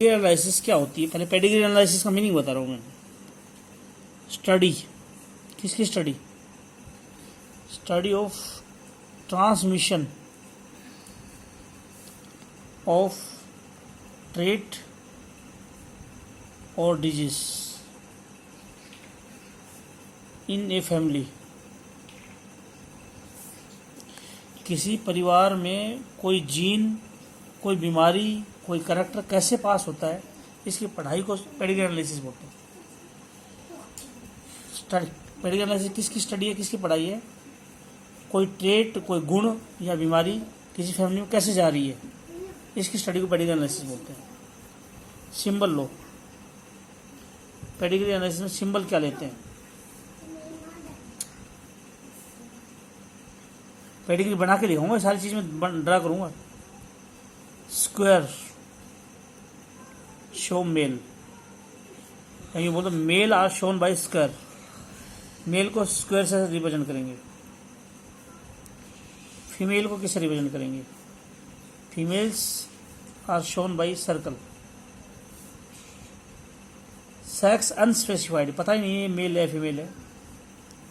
Analysis क्या होती है? पहले पेडिग्री एनालिसिस का मीनिंग बता रहा हूँ मैं। स्टडी, किसकी study? Study of transmission of trait और डिजीज इन ए फैमिली। किसी परिवार में कोई जीन, कोई बीमारी, कोई करैक्टर कैसे पास होता है, इसकी पढ़ाई को पेडिग्री एनालिसिस बोलते हैं। पेडिग्री एनालिसिस किसकी स्टडी है, किसकी पढ़ाई है? कोई ट्रेट, कोई गुण या बीमारी किसी फैमिली में कैसे जा रही है, इसकी स्टडी को पेडिग्री एनालिसिस बोलते हैं। सिंबल लो, पेडिग्री एनालिसिस में सिंबल क्या लेते हैं? पेडिग्री बना के दिखाऊंगा, सारी चीज में ड्रा करूंगा। स्क्वायर शो मेल, ये बोलते male are shown by square. Male को स्क्वायर से रिप्रेजेंट करेंगे, फीमेल को किससे रिप्रेजेंट करेंगे? Females are shown by circle. Sex unspecified, पता ही नहीं है मेल है फीमेल है,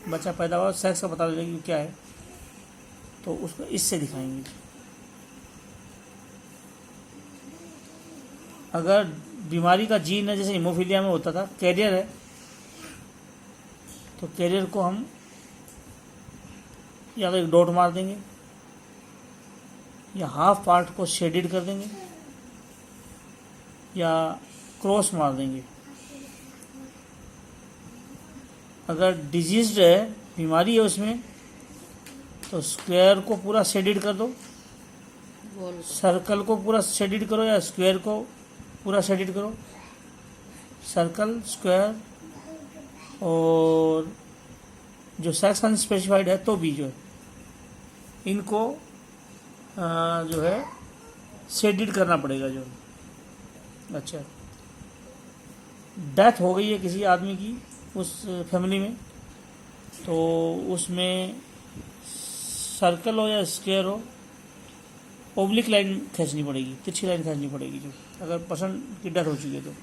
बच्चा पैदा हुआ सेक्स का पता लगेगा क्या है, तो उसको इससे दिखाएंगे। अगर बीमारी का जीन है, जैसे हीमोफीलिया में होता था, कैरियर है, तो कैरियर को हम या तो एक डॉट मार देंगे या हाफ पार्ट को शेडेड कर देंगे या क्रॉस मार देंगे। अगर डिजीज्ड है, बीमारी है उसमें, तो स्क्वायर को पूरा शेडेड कर दो, सर्कल को पूरा शेडेड करो या स्क्वायर को पूरा शेडेड करो। सर्कल, स्क्वायर और जो सेक्स अनस्पेसिफाइड है तो भी जो है इनको जो है शेडेड करना पड़ेगा। जो अच्छा डेथ हो गई है किसी आदमी की उस फैमिली में, तो उसमें सर्कल हो या स्क्वायर हो, ओब्लिक लाइन खींचनी पड़ेगी, तिरछी लाइन खींचनी पड़ेगी, जो अगर पर्सन की डेथ हो चुकी है तो।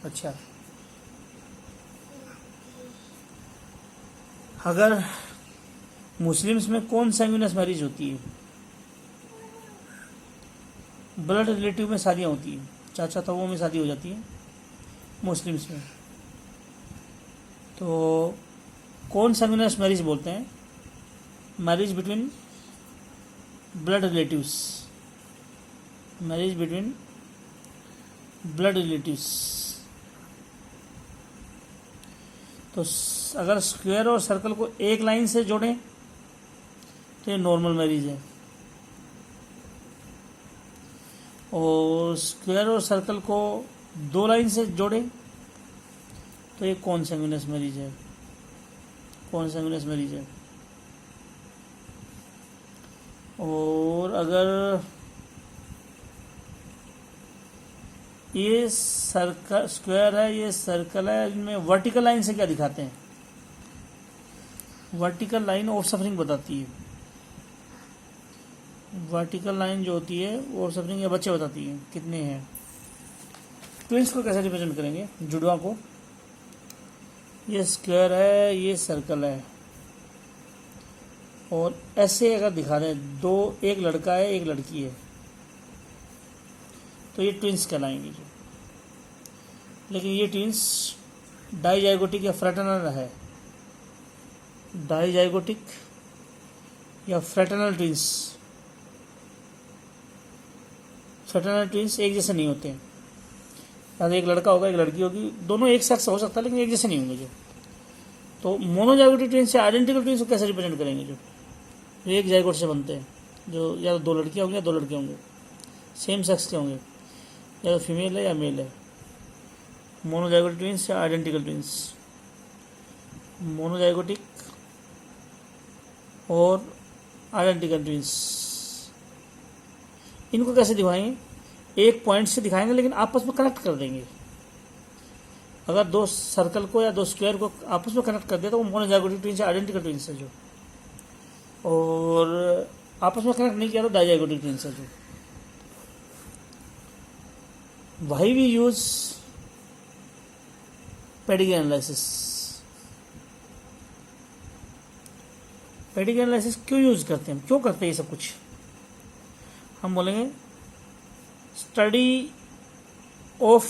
अच्छा, अगर मुस्लिम्स में कौन सैंगुइनस मैरिज होती है? ब्लड रिलेटिव में शादियाँ होती हैं, चाचा ताऊ में शादी हो जाती है मुस्लिम्स में, तो कौन सैंगुइनस मैरिज बोलते हैं? Marriage between blood relatives, marriage between blood relatives. तो अगर स्क्वायर और सर्कल को एक लाइन से जोड़ें तो ये नॉर्मल मैरिज है, और स्क्वायर और सर्कल को दो लाइन से जोड़ें तो ये कॉन्सैंगुइनस मैरिज है, कॉन्सैंगुइनस मैरिज है। और अगर ये सर्कल स्क्वायर है, ये सर्कल है, इनमें वर्टिकल लाइन से क्या दिखाते हैं? वर्टिकल लाइन ऑफ सफरिंग बताती है। वर्टिकल लाइन जो होती है वो ऑफ सफरिंग या बच्चे बताती है कितने हैं। ट्विंस को कैसे रिप्रेजेंट करेंगे? जुड़वा को, ये स्क्वायर है, ये सर्कल है, और ऐसे अगर दिखा दें दो, एक लड़का है एक लड़की है, तो ये ट्विंस कहलाएंगे जो। लेकिन ये ट्विंस डाइजाइगोटिक या फ्रैटर्नल है, डाइजाइगोटिक या फ्रैटर्नल ट्विंस। फ्रैटर्नल ट्विंस एक जैसे नहीं होते हैं, या एक लड़का होगा एक लड़की होगी, दोनों एक सेक्स हो सकता है लेकिन एक जैसे नहीं होंगे जो। तो मोनोजाइगोटिक ट्विंस या आइडेंटिकल ट्विंस को कैसे रिप्रेजेंट करेंगे? जो एक जाइगोट से बनते हैं, जो या तो दो लड़कियां होंगी या दो लड़के होंगे, सेम सेक्स के होंगे, या तो फीमेल है या मेल है। मोनोजाइगोटिक ट्विंस या आइडेंटिकल ट्विंस। मोनोजाइगोटिक और आइडेंटिकल ट्विंस, इनको कैसे दिखाएंगे? एक पॉइंट से दिखाएंगे लेकिन आपस में कनेक्ट कर देंगे। अगर दो सर्कल को या दो स्क्वायर को आपस में कनेक्ट कर दिया तो वो मोनोजाइगोटिक ट्विंस या आइडेंटिकल ट्विंस है जो, और आपस में कनेक्ट नहीं किया तो डाइजाइगोटिक ट्विंस है जो। Why we use pedigree analysis? Pedigree analysis क्यों यूज करते हैं, क्यों करते हैं ये सब कुछ? हम बोलेंगे study of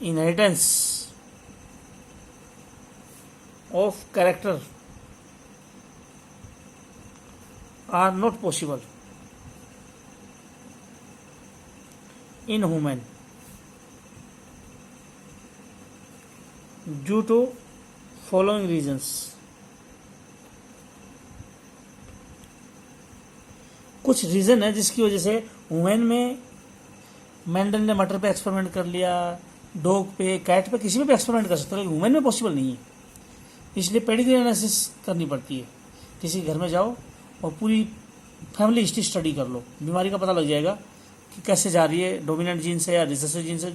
inheritance of character are not possible in human due to following reasons. कुछ रीजन है जिसकी वजह से ह्यूमन में मैंडल ने मटर पे एक्सपेरिमेंट कर लिया, डॉग पे, कैट पे, किसी पे एक्सपेरिमेंट कर सकते हो, लेकिन ह्यूमन में पॉसिबल नहीं है। इसलिए पेडिग्री एनालिसिस करनी पड़ती है। किसी घर में जाओ और पूरी फैमिली हिस्ट्री स्टडी कर लो, बीमारी का पता लग जाएगा कि कैसे जा रही है, डोमिनेंट जीन से या रिसेसिव जीन से,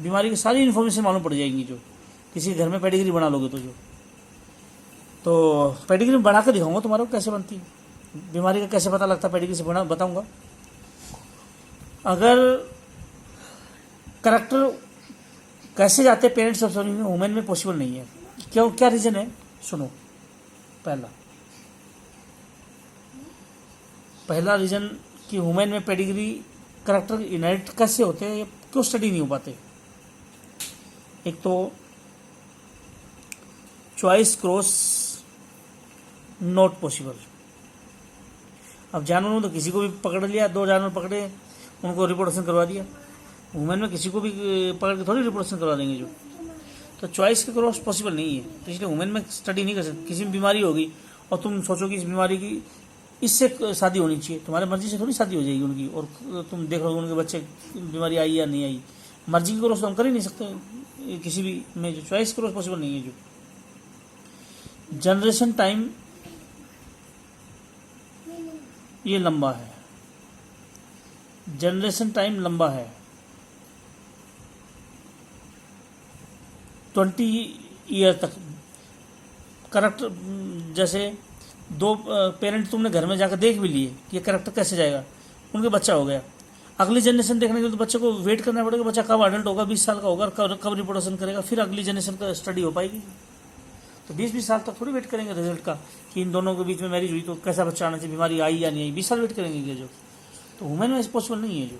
बीमारी की सारी इन्फॉर्मेशन मालूम पड़ जाएंगी। जो किसी घर में पेडिग्री बना लोगे तो पेडिग्री बना कर दिखाऊंगा तुम्हारे को कैसे बनती है, बीमारी का कैसे पता लगता है, पेडिग्री से बना बताऊंगा। अगर करेक्टर कैसे जाते हैं पेरेंट्स ऑफ में, वुमेन में पॉसिबल नहीं है। क्यों, क्या रीजन है? सुनो। पहला रीजन कि वुमेन में पेडिग्री करेक्टर इनहेरिट कैसे होते हैं, क्यों स्टडी नहीं हो पाते? एक तो चॉइस क्रॉस नॉट पॉसिबल। अब जानवरों में तो किसी को भी पकड़ लिया, 2 जानवर पकड़े, उनको रिप्रोडक्शन करवा दिया। वुमेन में किसी को भी पकड़ के थोड़ी रिप्रोडक्शन करवा देंगे जो, तो चॉइस के क्रॉस पॉसिबल नहीं है। तो इसलिए वुमेन में स्टडी नहीं कर सकते। किसी में बीमारी होगी और तुम सोचो कि इस बीमारी की इससे शादी होनी चाहिए, तुम्हारे मर्जी से थोड़ी शादी हो जाएगी उनकी, और तुम देख रहे हो उनके बच्चे बीमारी आई या नहीं आई। मर्जी की क्रॉस तो हम कर ही नहीं सकते किसी भी में, जो चॉइस क्रॉस पॉसिबल नहीं है। जो जनरेशन टाइम ये लंबा है, जनरेशन टाइम लंबा है, 20 ईयर तक। करेक्टर जैसे 2 पेरेंट तुमने घर में जाकर देख भी लिए कि ये करेक्टर कैसे जाएगा, उनके बच्चा हो गया। अगली जनरेशन देखने के लिए तो बच्चे को वेट करना पड़ेगा, बच्चा कब अडल्ट होगा, 20 साल का होगा, कब रिप्रोडक्शन करेगा, फिर अगली जनरेशन का स्टडी हो पाएगी। तो 20-20 साल तक थोड़ी वेट करेंगे रिजल्ट का कि इन दोनों के बीच में मैरिज हुई तो कैसा बच्चा आना चाहिए, बीमारी आई या नहीं आई, 20 साल वेट करेंगे क्या? जो तो वुमेन में पॉसिबल नहीं है। जो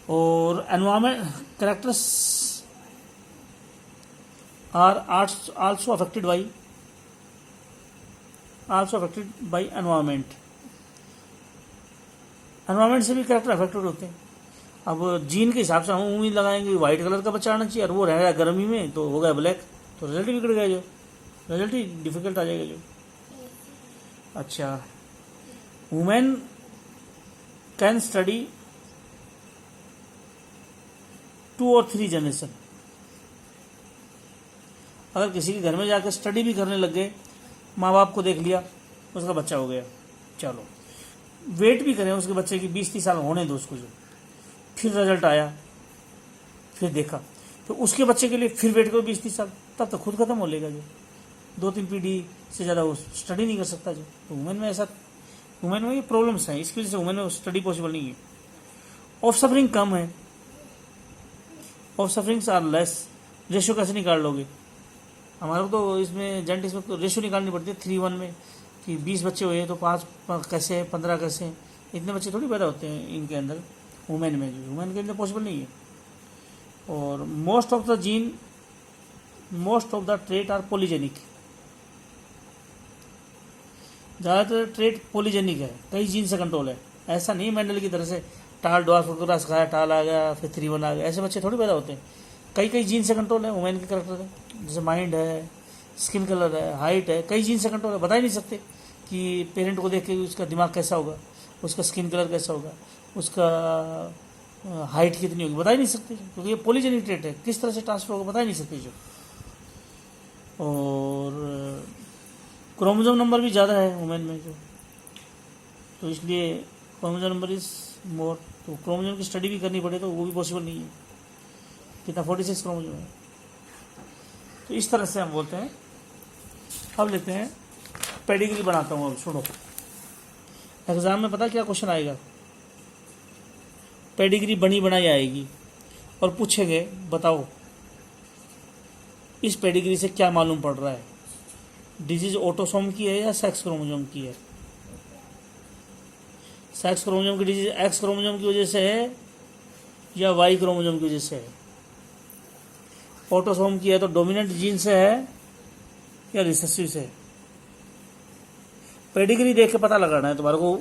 और environment characters are also affected by environment. Environment से भी कैरेक्टर अफेक्टेड होते हैं। अब जीन के हिसाब से हम उम्मीद लगाएंगे व्हाइट कलर का बच्चा आना चाहिए, और वो रह रहा है गर्मी में तो हो गया ब्लैक, तो रिजल्ट बिगड़ गया, जो रिजल्ट ही डिफिकल्ट आ जाएगा। जो अच्छा, वुमेन कैन स्टडी 2 और 3 जनरेशन। अगर किसी के घर में जाकर स्टडी भी करने लग गए, माँ बाप को देख लिया, उसका बच्चा हो गया, चलो वेट भी करें उसके बच्चे की 20-30 साल होने दो उसको, जो फिर रिजल्ट आया, फिर देखा, तो उसके बच्चे के लिए फिर वेट करो 20-30 साल, तब तो खुद खत्म हो लेगा। जो 2-3 पीढ़ी से ज़्यादा वो स्टडी नहीं कर सकता। जो तो वुमेन में ये प्रॉब्लम्स हैं, इसकी वजह से वुमेन में स्टडी पॉसिबल नहीं है। ऑफ सफरिंग कम है, of sufferings are less. Ratio कैसे निकाल लोगे? हमारे को तो इसमें जेनेटिक्स में तो रेशियो निकालनी पड़ती है 3:1 में, कि 20 बच्चे हुए तो 5 कैसे हैं, 15 कैसे हैं, इतने बच्चे थोड़ी पैदा होते हैं इनके अंदर। वुमेन में, जो वुमेन के अंदर पॉसिबल नहीं है। और most of the trait are polygenic. ज़्यादातर ट्रेट पॉलीजेनिक है, कई जीन से कंट्रोल है। ऐसा नहीं मेंडल की तरह से टाल डॉर्फ वगैरह सिखाया, टाल आ गया फिर 3:1 आ गया, ऐसे बच्चे थोड़ी पैदा होते हैं। कई जीन से कंट्रोल है वुमेन के करेक्टर है, जैसे माइंड है, स्किन कलर है, हाइट है, कई जीन से कंट्रोल है। बता ही नहीं सकते कि पेरेंट को देख के उसका दिमाग कैसा होगा, उसका स्किन कलर कैसा होगा, उसका हाइट कितनी होगी, बता ही नहीं सकते, क्योंकि ये पॉलीजेनिक ट्रेट है। किस तरह से ट्रांसफर होगा बता ही नहीं सकते। जो और क्रोमोसोम नंबर भी ज़्यादा है वुमेन में, जो तो इसलिए क्रोमोसोम नंबर इज मोर। तो क्रोमोसोम की स्टडी भी करनी पड़े तो वो भी पॉसिबल नहीं है। कितना 46 क्रोमोसोम है। तो इस तरह से हम बोलते हैं। अब लेते हैं पेडिग्री बनाता हूँ। अब सुनो, एग्जाम में पता क्या क्वेश्चन आएगा? पेडिग्री बनी बनाई आएगी। और पूछेंगे बताओ इस पेडिग्री से क्या मालूम पड़ रहा है, डिजीज ऑटोसोम की है या सेक्स क्रोमोसोम की है। सेक्स क्रोमोसोम की डिजीज एक्स क्रोमोसोम की वजह से है या वाई क्रोमोसोम की वजह से है। ऑटोसोम की है तो डोमिनेंट जीन से है या रिसेसिव से है। पेडिग्री देख के पता लगाना है तुम्हारे को।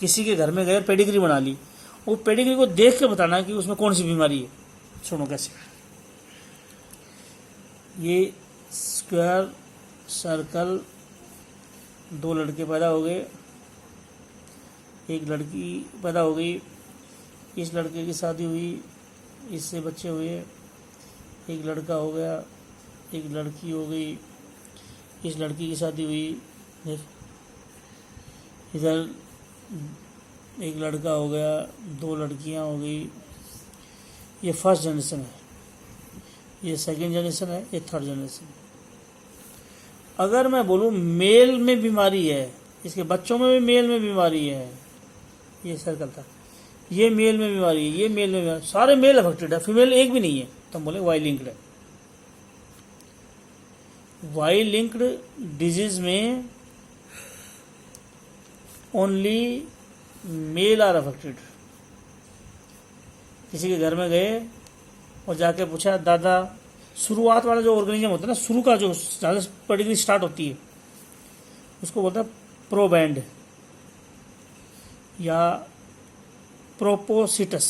किसी के घर में गए पेडिग्री बना ली, वो पेडिग्री को देख के बताना है कि उसमें कौन सी बीमारी है। सुनो कैसे, ये स्क्वायर सर्कल, दो लड़के पैदा हो गए, एक लड़की पैदा हो गई, इस लड़के की शादी हुई, इससे बच्चे हुए, एक लड़का हो गया, एक लड़की हो गई, इस लड़की की शादी हुई, देख इधर एक लड़का हो गया, दो लड़कियां हो गई। ये फर्स्ट जनरेशन है, ये सेकंड जनरेशन है, ये थर्ड जनरेशन है। अगर मैं बोलूँ मेल में बीमारी है, इसके बच्चों में भी मेल में बीमारी है, ये सर्कल था, ये मेल में बीमारी है, ये मेल में बीमारी, सारे मेल अफेक्टेड है, फीमेल एक भी नहीं है, तो हम बोले वाई लिंक्ड है। वाई लिंक्ड डिजीज में ओनली मेल आर अफेक्टेड। किसी के घर में गए और जाके पूछा दादा, शुरुआत वाला जो ऑर्गेनिज्म होता है ना, शुरू का जो ज़्यादा पेडिग्री स्टार्ट होती है उसको बोलते हैं प्रोबैंड या प्रोपोसिटस।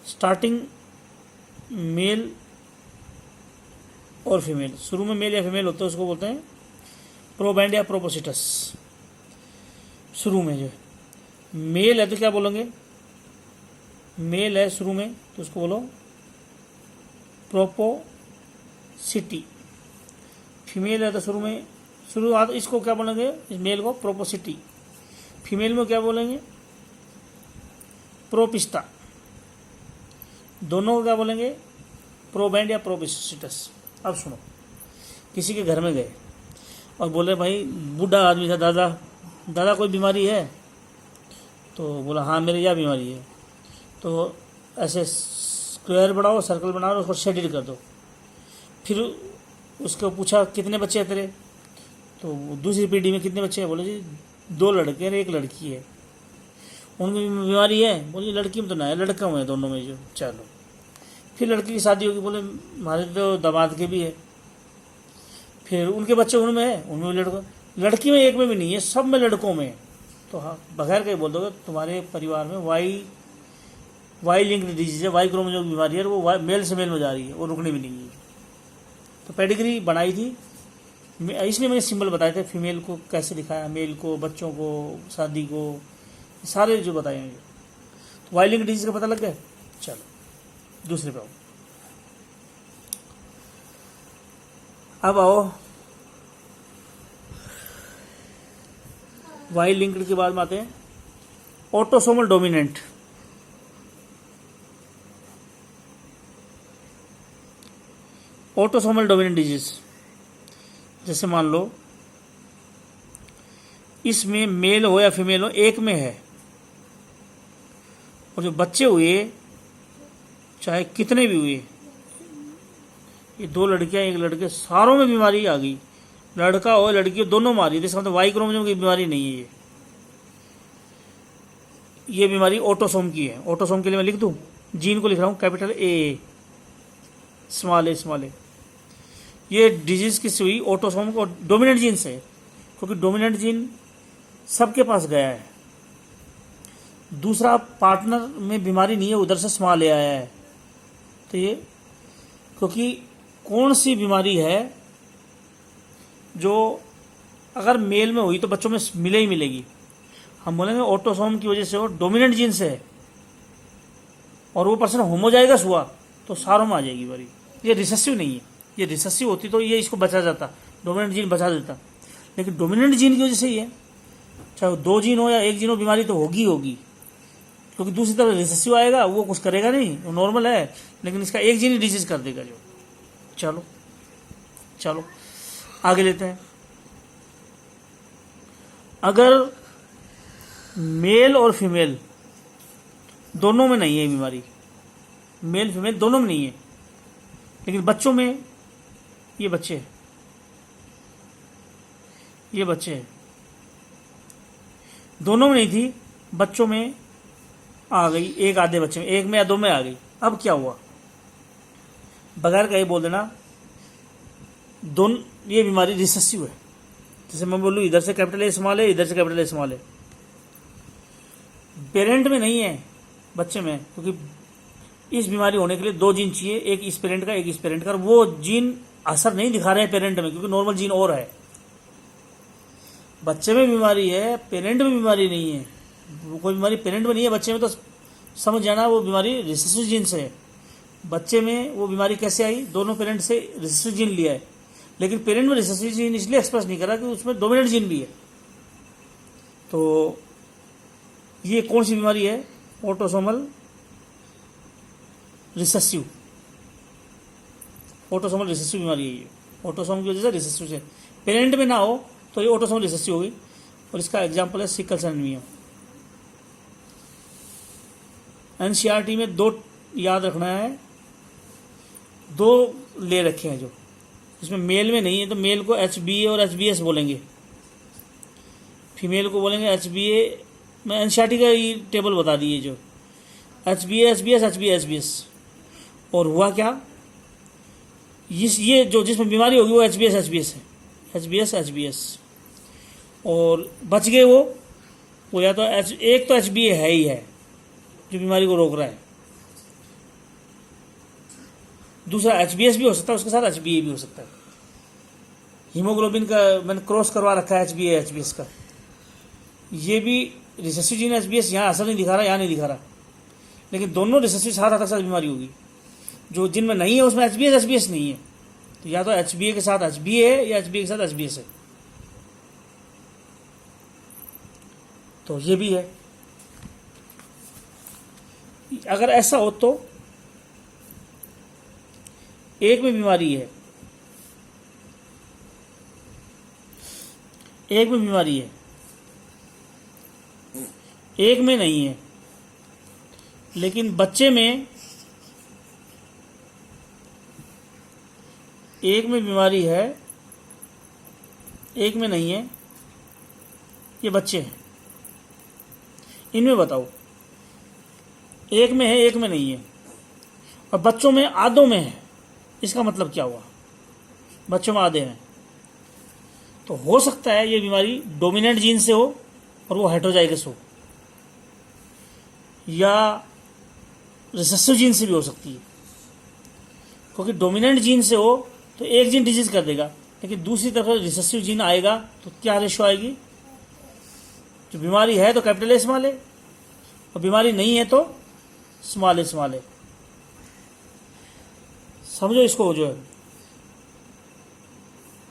स्टार्टिंग मेल और फीमेल, शुरू में मेल या फीमेल होता है, उसको बोलते हैं प्रोबैंड या प्रोपोसिटस। शुरू में जो है मेल है तो क्या बोलेंगे, मेल है शुरू में तो उसको बोलो प्रोपोसिटी। फीमेल है तो शुरू में, शुरुआत इसको क्या बोलेंगे, इस मेल को प्रोपोसिटी। फीमेल में क्या बोलेंगे, प्रोपिस्टा। दोनों को क्या बोलेंगे, प्रोबैंड या प्रोपोसिटस। अब सुनो, किसी के घर में गए और बोले भाई बूढ़ा आदमी था, दादा दादा कोई बीमारी है, तो बोला हाँ मेरे यह बीमारी है। तो ऐसे स्क्वायर बनाओ, सर्कल बनाओ, उसको शेडिड कर दो। फिर उसको पूछा कितने बच्चे हैं तेरे, तो दूसरी पीढ़ी में कितने बच्चे हैं, बोले जी दो लड़के और एक लड़की है। उनमें बीमारी है, बोले लड़की में तो ना है, लड़का में है दोनों में जो। चलो फिर लड़की की शादी होगी, बोले हमारे तो दामाद के भी है। फिर उनके बच्चे उनमें है, उनमें लड़का, लड़की में एक में भी नहीं है, सब में लड़कों में। तो हाँ बगैर कहीं बोल दोगे तुम्हारे परिवार में वाई लिंक्ड डिजीज है, वाई क्रोमोसोम की बीमारी है, वो मेल से मेल में जा रही है, वो रुकनी भी नहीं है। तो पेडिग्री बनाई थी, इसलिए मैंने सिंबल बताए थे, फीमेल को कैसे दिखाया, मेल को, बच्चों को, शादी को, सारे जो बताए हैं। तो वाई लिंक्ड डिजीज का पता लग गया। चलो दूसरे पे आओ। अब आओ वाई लिंक्ड के बाद में आते हैं autosomal dominant. Autosomal dominant disease, जैसे मान लो इसमें मेल हो या फीमेल हो, एक में है, और जो बच्चे हुए चाहे कितने भी हुए, ये दो लड़कियां एक लड़के, सारों में बीमारी आ गई, लड़का हो लड़की हो दोनों मारी, इसका मतलब वाई क्रोमोसोम की बीमारी नहीं है ये बीमारी ऑटोसोम की है। ऑटोसोम के लिए मैं लिख दूं, जीन को लिख रहा हूं कैपिटल ए, स्मॉल ए। ये डिजीज किससे हुई, ऑटोसोम को, डोमिनेंट जीन से, क्योंकि डोमिनेंट जीन सबके पास गया है, दूसरा पार्टनर में बीमारी नहीं है, उधर से स्मॉल ए आया है। तो ये क्योंकि कौन सी बीमारी है जो अगर मेल में हुई तो बच्चों में मिले ही मिलेगी, हम बोलेंगे ऑटोसोम की वजह से हो, डोमिनेंट जीन से है, और वो पर्सन होमोजाइगस हुआ तो सारों में आ जाएगी बीमारी। ये रिसेसिव नहीं है, ये रिसेसिव होती तो ये इसको बचा जाता, डोमिनेंट जीन बचा देता, लेकिन डोमिनेंट जीन की वजह से ही है, चाहे दो जीन हो या एक जीन हो, बीमारी तो होगी, क्योंकि दूसरी तरफ रिसेसिव आएगा, वो कुछ करेगा नहीं, वो नॉर्मल है, लेकिन इसका एक जीन ही डिजीज कर देगा जो। चलो आगे लेते हैं। अगर मेल और फीमेल दोनों में नहीं है बीमारी, मेल फीमेल दोनों में नहीं है, लेकिन बच्चों में, ये बच्चे हैं, ये बच्चे हैं, दोनों में नहीं थी, बच्चों में आ गई, एक आधे बच्चे में, एक में या दो में आ गई। अब क्या हुआ, बगैर कहीं बोल देना दोनों ये बीमारी रिसेसिव है। जैसे मैं बोलूँ इधर से कैपिटल ए स्मॉल है, इधर से कैपिटल ए स्मॉल है, पेरेंट में नहीं है, बच्चे में, क्योंकि इस बीमारी होने के लिए दो जीन चाहिए, एक इस पेरेंट का एक इस पेरेंट का, वो जीन असर नहीं दिखा रहे हैं पेरेंट में, क्योंकि नॉर्मल जीन और है। बच्चे में बीमारी है, पेरेंट में बीमारी नहीं है। वो कोई बीमारी पेरेंट में नहीं है, बच्चे में तो समझ जाना वो बीमारी रिसेसिव जीन से है। बच्चे में वो बीमारी कैसे आई, दोनों पेरेंट से रिसेसिव जीन लिया है, लेकिन पेरेंट में रिसेसिव जीन इसलिए एक्सप्रेस नहीं करा कि उसमें डोमिनेंट जीन भी है। तो ये कौन सी बीमारी है, ऑटोसोमल रिसेसिव, ऑटोसोमल रिसेसिव बीमारी है ये। ऑटोसोम की वजह से रिसेसिव से, पेरेंट में ना हो तो ये ऑटोसोमल रिसेसिव होगी। और इसका एग्जाम्पल है सिकल सेल एनीमिया। एनसीईआरटी में दो याद रखना है, दो ले रखे हैं जो, इसमें मेल में नहीं है तो मेल को HbA और HbS बोलेंगे, फीमेल को बोलेंगे HbA। मैं एनसीईआरटी का ये टेबल बता दिए जो HbA HbS HbA HbS। और हुआ क्या, ये जो जिसमें बीमारी होगी वो HbS HbS है, HbS HbS। और बच गए वो या तो एक तो HbA है ही है जो बीमारी को रोक रहा है, दूसरा HbS भी हो सकता है, उसके साथ HbA भी हो सकता है। हीमोग्लोबिन का मैंने क्रॉस करवा रखा है HbA HbS का, ये भी रिसेसिव जीन HbS यहाँ असर नहीं दिखा रहा, यहाँ नहीं दिखा रहा, लेकिन दोनों रिसेसिव साथ साथ बीमारी होगी। जो जिनमें नहीं है उसमें HbS HbS नहीं है, तो या तो HbA के साथ HbA है या HbA के साथ HbS है। तो ये भी है। अगर ऐसा हो तो एक में बीमारी है, एक में बीमारी है, एक में नहीं है, लेकिन बच्चे में एक में बीमारी है, एक में नहीं है, ये बच्चे हैं। इनमें बताओ, एक में है एक में नहीं है, और बच्चों में आधों में है, इसका मतलब क्या हुआ, बच्चों में आधे हैं। तो हो सकता है ये बीमारी डोमिनेंट जीन से हो और वो हेटेरोजाइगस हो, या रिसेसिव जीन से भी हो सकती है। क्योंकि डोमिनेंट जीन से हो तो एक जीन डिजीज कर देगा, लेकिन दूसरी तरफ रिसेसिव जीन आएगा तो क्या रेशो आएगी, जो बीमारी है तो कैपिटल ए स्मॉल है, और बीमारी नहीं है तो स्मॉल ए स्मॉल है। समझो इसको, जो है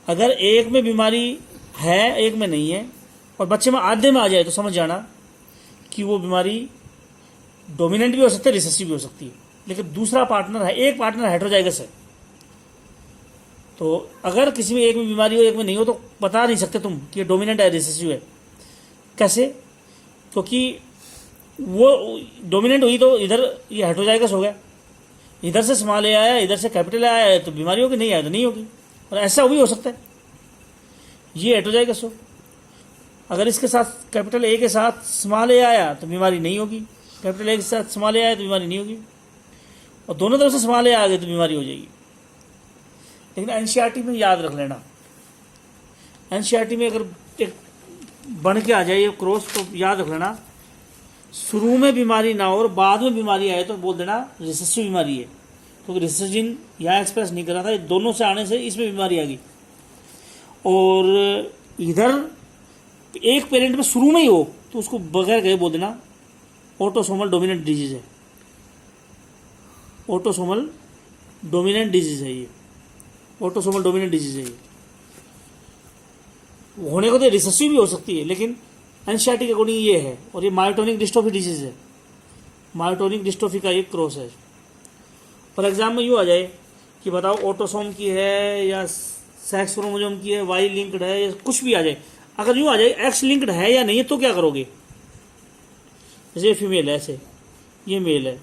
अगर एक में बीमारी है एक में नहीं है और बच्चे में आधे में आ जाए तो समझ जाना कि वो बीमारी डोमिनेंट भी हो सकती है, रिसेसिव भी हो सकती है, लेकिन दूसरा पार्टनर है, एक पार्टनर हेटेरोजाइगस है। तो अगर किसी में एक में बीमारी हो एक में नहीं हो तो बता नहीं सकते तुम कि डोमिनेंट है रिसेसिव है। कैसे, क्योंकि वो डोमिनेंट हुई तो इधर ये हेटेरोजाइगस हो गया, इधर से स्मॉल ए आया इधर से कैपिटल आया है तो बीमारी होगी, नहीं आया तो नहीं होगी। और ऐसा भी हो सकता है ये हेटेरोजाइगस हो, अगर इसके साथ कैपिटल ए के साथ स्मॉल ए आया तो बीमारी नहीं होगी, कैपिटल ए के साथ स्मॉल ए आया तो बीमारी नहीं होगी, और दोनों तरफ से स्मॉल ए आ गए तो बीमारी हो जाएगी। लेकिन एनसीईआरटी में याद रख लेना, एनसीईआरटी में अगर एक बन के आ जाए ये क्रॉस तो याद रख लेना, शुरू में बीमारी ना हो और बाद में बीमारी आए तो बोल देना रिसेसिव बीमारी है, क्योंकि रिसेसिव जीन यहाँ एक्सप्रेस नहीं कर रहा था, दोनों से आने से इसमें बीमारी आ गई। और इधर एक पेरेंट में शुरू में ही हो तो उसको बगैर कहे बोल देना ऑटोसोमल डोमिनेंट डिजीज है, ऑटोसोमल डोमिनेंट डिजीज है ये, ऑटोसोमल डोमिनेंट डिजीज है ये। होने को तो रिसेसिव भी हो सकती है, लेकिन एनसीईआरटी के अकॉर्डिंग ये है। और ये मायोटोनिक डिस्ट्रोफी डिजीज है, मायोटोनिक डिस्ट्रोफी का एक क्रॉस है। फॉर एग्जाम्पल में यूँ आ जाए कि बताओ ऑटोसोम की है या सेक्स क्रोमोसोम की है, वाई लिंक्ड है या कुछ भी आ जाए, अगर यूँ आ जाए एक्स लिंक्ड है या नहीं है तो क्या करोगे। जैसे फीमेल है ऐसे, ये मेल है,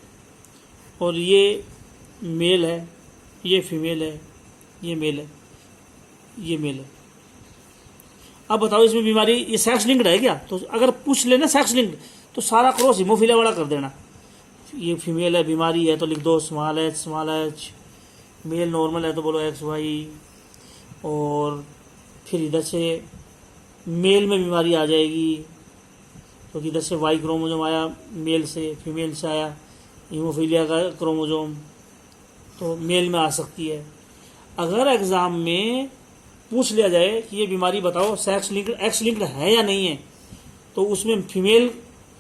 और ये मेल है, ये फीमेल है, ये मेल है, ये मेल है। अब बताओ इसमें बीमारी ये सेक्स लिंक्ड है क्या? तो अगर पूछ लेना सेक्स लिंक्ड तो सारा क्रॉस हीमोफीलिया वाला कर देना। ये फीमेल है, बीमारी है तो लिख दो स्मॉल एच, मेल नॉर्मल है तो बोलो XY, और फिर इधर से मेल में बीमारी आ जाएगी क्योंकि इधर से Y क्रोमोजोम आया, मेल से फीमेल से आया हीमोफीलिया का क्रोमोजोम, तो मेल में आ सकती है। अगर एग्ज़ाम में पूछ लिया जाए कि ये बीमारी बताओ सेक्स लिंक्ड एक्स लिंक्ड है या नहीं है, तो उसमें फीमेल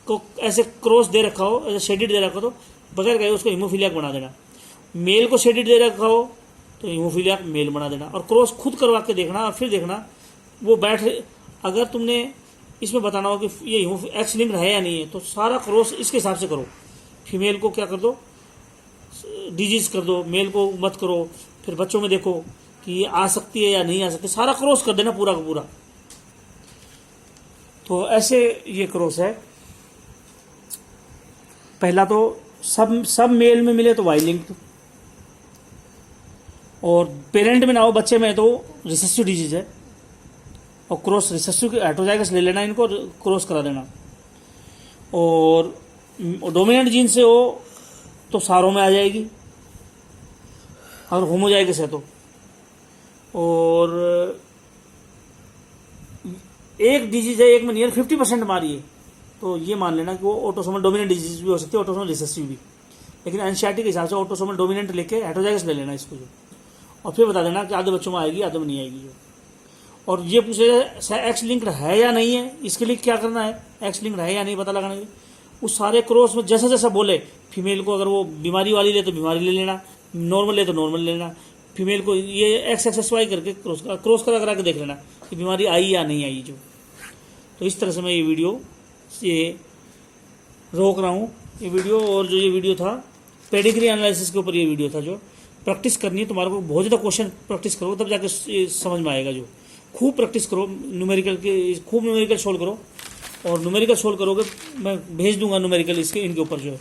को ऐसे क्रॉस दे रखा हो, ऐसे शेडिड दे रखा हो तो बगैर कहे उसको हीमोफीलिया बना देना। मेल को शेडिड दे रखा हो तो हीमोफीलिया मेल बना देना, और क्रॉस खुद करवा के देखना और फिर देखना वो बैठ। अगर तुमने इसमें बताना हो कि ये एक्स लिंक्ड है या नहीं है तो सारा क्रॉस इसके हिसाब से करो। फीमेल को क्या कर दो, डिजीज कर दो, मेल को मत करो। फिर बच्चों में देखो कि ये आ सकती है या नहीं आ सकती, सारा क्रॉस कर देना पूरा का पूरा। तो ऐसे ये क्रॉस है। पहला तो सब मेल में मिले तो वाई लिंक्ड, और पेरेंट में ना हो बच्चे में तो रिसेसिव डिजीज है, और क्रॉस रिसेसिव हेटेरोजाइगस ले लेना, इनको क्रॉस करा देना। और डोमिनेंट जीन से हो तो सारों में आ जाएगी, और होमोजाइगस है तो। और एक डिजीज है, एक में नियर 50% मारी है, तो ये मान लेना कि वो ऑटोसोमल डोमिनेंट डिजीज भी हो सकती है, ऑटोसोमल रिसेसिव भी। लेकिन एनसीईआरटी के हिसाब से ऑटोसोमल डोमिनेंट लेके हेटेरोजाइगस ले लेना इसको जो, और फिर बता देना कि आधे बच्चों में आएगी आधे में नहीं आएगी जो। और ये पूछेगा एक्स लिंक्ड है या नहीं है, इसके लिए क्या करना है, एक्स लिंक्ड है या नहीं पता लगाने के लिए उस सारे क्रॉस में जैसा जैसा बोले। फीमेल को अगर वो बीमारी वाली ले तो बीमारी ले लेना, नॉर्मल ले तो नॉर्मल लेना, फीमेल को ये XXY करके क्रॉस करा के देख लेना कि बीमारी आई या नहीं आई जो। तो इस तरह से मैं ये वीडियो ये रोक रहा हूँ ये वीडियो। और जो ये वीडियो था पेडिग्री एनालिसिस के ऊपर ये वीडियो था, जो प्रैक्टिस करनी है तुम्हारे को, बहुत ज़्यादा क्वेश्चन प्रैक्टिस करो तब जाके समझ में आएगा। जो खूब प्रैक्टिस करो न्यूमेरिकल के, खूब न्यूमेरिकल सोल्व करो, और न्यूमेरिकल सोल्व करोगे मैं भेज दूंगा न्यूमेरिकल इसके इनके ऊपर जो है।